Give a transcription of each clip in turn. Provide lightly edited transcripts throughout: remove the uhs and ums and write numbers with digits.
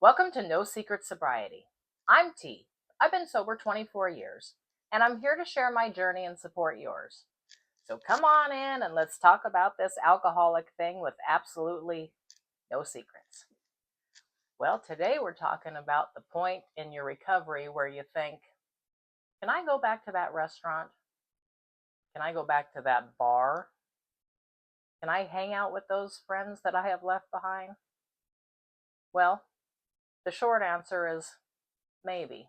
Welcome to No Secret Sobriety. I'm T. I've been sober 24 years, and I'm here to share my journey and support yours. So come on in and let's talk about this alcoholic thing with absolutely no secrets. Well, today we're talking about the point in your recovery where you think, can I go back to that restaurant? Can I go back to that bar? Can I hang out with those friends that I have left behind? Well, the short answer is maybe.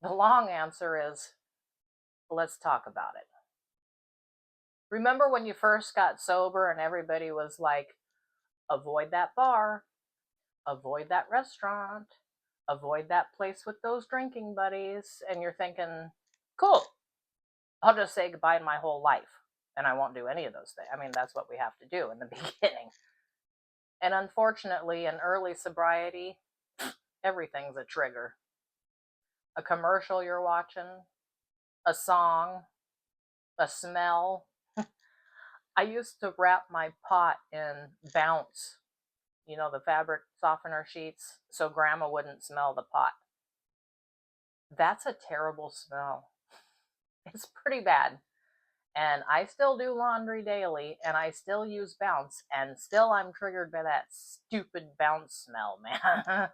The long answer is let's talk about it. Remember when you first got sober and everybody was like, avoid that bar, avoid that restaurant, avoid that place with those drinking buddies, and you're thinking, cool, I'll just say goodbye to my whole life and I won't do any of those things. I mean, that's what we have to do in the beginning. And unfortunately, in early sobriety, everything's a trigger. A commercial you're watching, a song, a smell. I used to wrap my pot in Bounce, the fabric softener sheets, so grandma wouldn't smell the pot. That's a terrible smell. It's pretty bad. And I still do laundry daily, and I still use Bounce, and still I'm triggered by that stupid Bounce smell, man.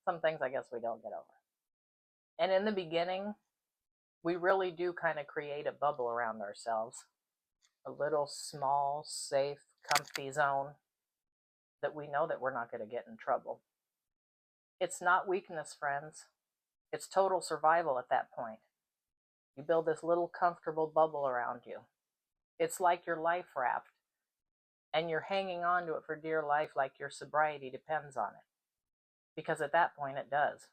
Some things I guess we don't get over. And in the beginning, we really do kind of create a bubble around ourselves. A little small, safe, comfy zone that we know that we're not going to get in trouble. It's not weakness, friends. It's total survival at that point. You build this little comfortable bubble around you. It's like your life raft, and you're hanging on to it for dear life like your sobriety depends on it. Because at that point it does.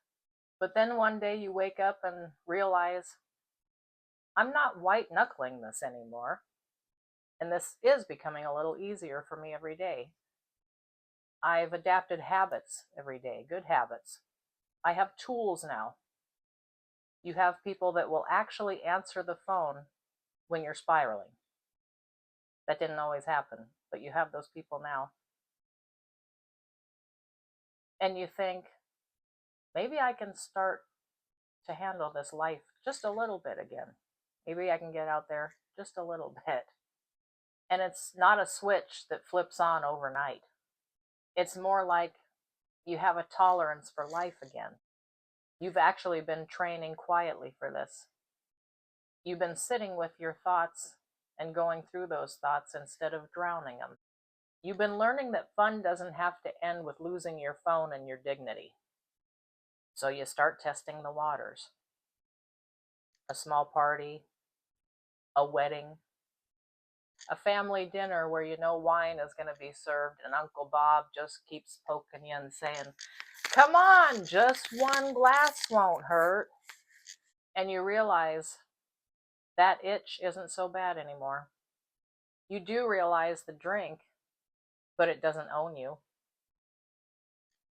But then one day you wake up and realize, I'm not white knuckling this anymore. And this is becoming a little easier for me every day. I've adapted habits every day, good habits. I have tools now. You have people that will actually answer the phone when you're spiraling. That didn't always happen, but you have those people now. And you think, maybe I can start to handle this life just a little bit again. Maybe I can get out there just a little bit. And it's not a switch that flips on overnight. It's more like you have a tolerance for life again. You've actually been training quietly for this. You've been sitting with your thoughts and going through those thoughts instead of drowning them. You've been learning that fun doesn't have to end with losing your phone and your dignity. So you start testing the waters. A small party, a wedding, a family dinner where you know wine is going to be served and Uncle Bob just keeps poking you and saying, come on, just one glass won't hurt. And you realize that itch isn't so bad anymore. You do realize the drink, but it doesn't own you.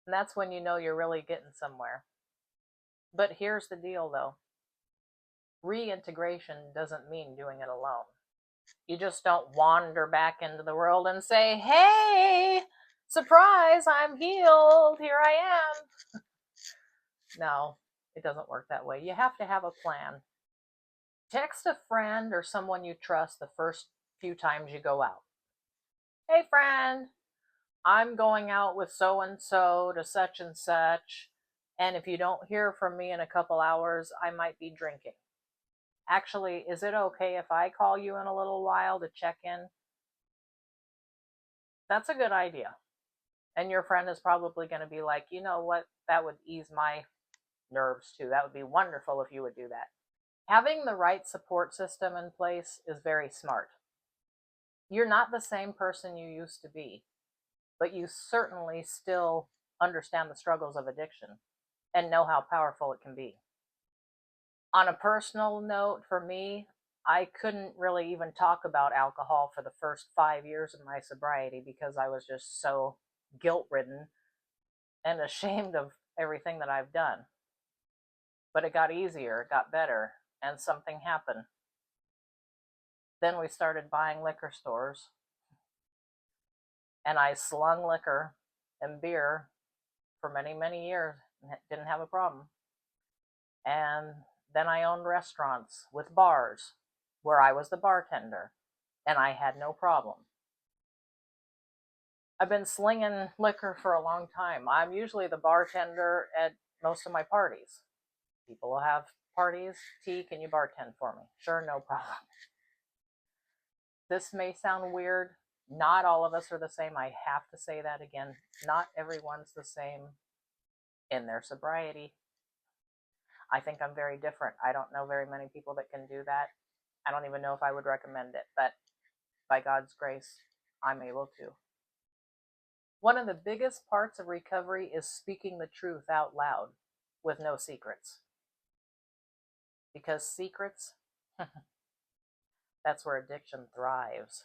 And that's when you know you're really getting somewhere. But here's the deal though. Reintegration doesn't mean doing it alone. You just don't wander back into the world and say, hey, surprise, I'm healed, here I am. No, it doesn't work that way. You have to have a plan. Text a friend or someone you trust the first few times you go out. Hey friend, I'm going out with so-and-so to such and such, and if you don't hear from me in a couple hours, I might be drinking. Actually, is it okay if I call you in a little while to check in? That's a good idea. And your friend is probably going to be like, you know what, that would ease my nerves too. That would be wonderful if you would do that. Having the right support system in place is very smart. You're not the same person you used to be, but you certainly still understand the struggles of addiction and know how powerful it can be. On a personal note, for me, I couldn't really even talk about alcohol for the first 5 years of my sobriety because I was just so guilt-ridden and ashamed of everything that I've done. But it got easier, it got better, and something happened. Then we started buying liquor stores, and I slung liquor and beer for many, many years. Didn't have a problem. And then I owned restaurants with bars where I was the bartender, and I had no problem. I've been slinging liquor for a long time. I'm usually the bartender at most of my parties. People will have parties. T, can you bartend for me? Sure, no problem. This may sound weird. Not all of us are the same. I have to say that again. Not everyone's the same in their sobriety. I think I'm very different. I don't know very many people that can do that. I don't even know if I would recommend it, but by God's grace, I'm able to. One of the biggest parts of recovery is speaking the truth out loud with no secrets. Because secrets, that's where addiction thrives.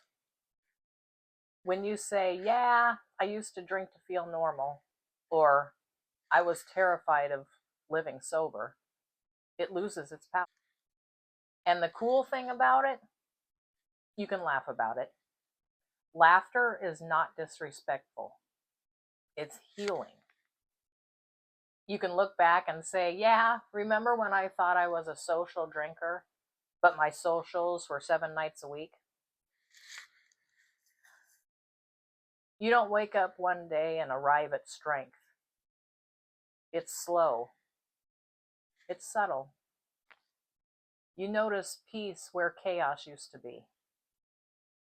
When you say, yeah, I used to drink to feel normal, or I was terrified of living sober, it loses its power. And the cool thing about it, you can laugh about it. Laughter is not disrespectful. It's healing. You can look back and say, yeah, remember when I thought I was a social drinker, but my socials were 7 nights a week? You don't wake up one day and arrive at strength. It's slow. It's subtle. You notice peace where chaos used to be.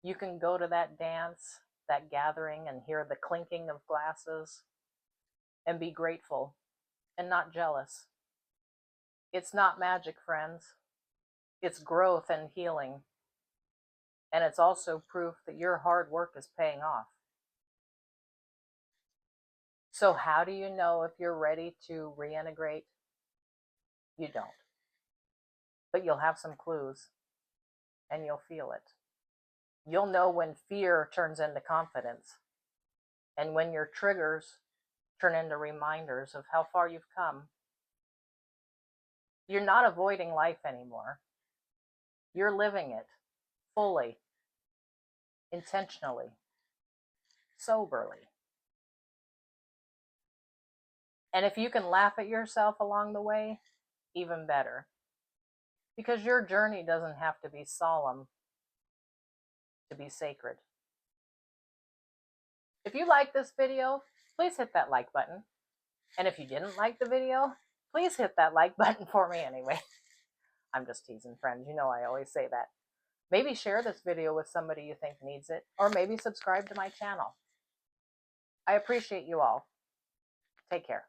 You can go to that dance, that gathering, and hear the clinking of glasses and be grateful and not jealous. It's not magic, friends. It's growth and healing. And it's also proof that your hard work is paying off. So how do you know if you're ready to reintegrate? You don't. But you'll have some clues, and you'll feel it. You'll know when fear turns into confidence, and when your triggers turn into reminders of how far you've come. You're not avoiding life anymore. You're living it fully, intentionally, soberly. And if you can laugh at yourself along the way, even better. Because your journey doesn't have to be solemn to be sacred. If you like this video, please hit that like button. And if you didn't like the video, please hit that like button for me anyway. I'm just teasing, friends. You know I always say that. Maybe share this video with somebody you think needs it, or maybe subscribe to my channel. I appreciate you all. Take care.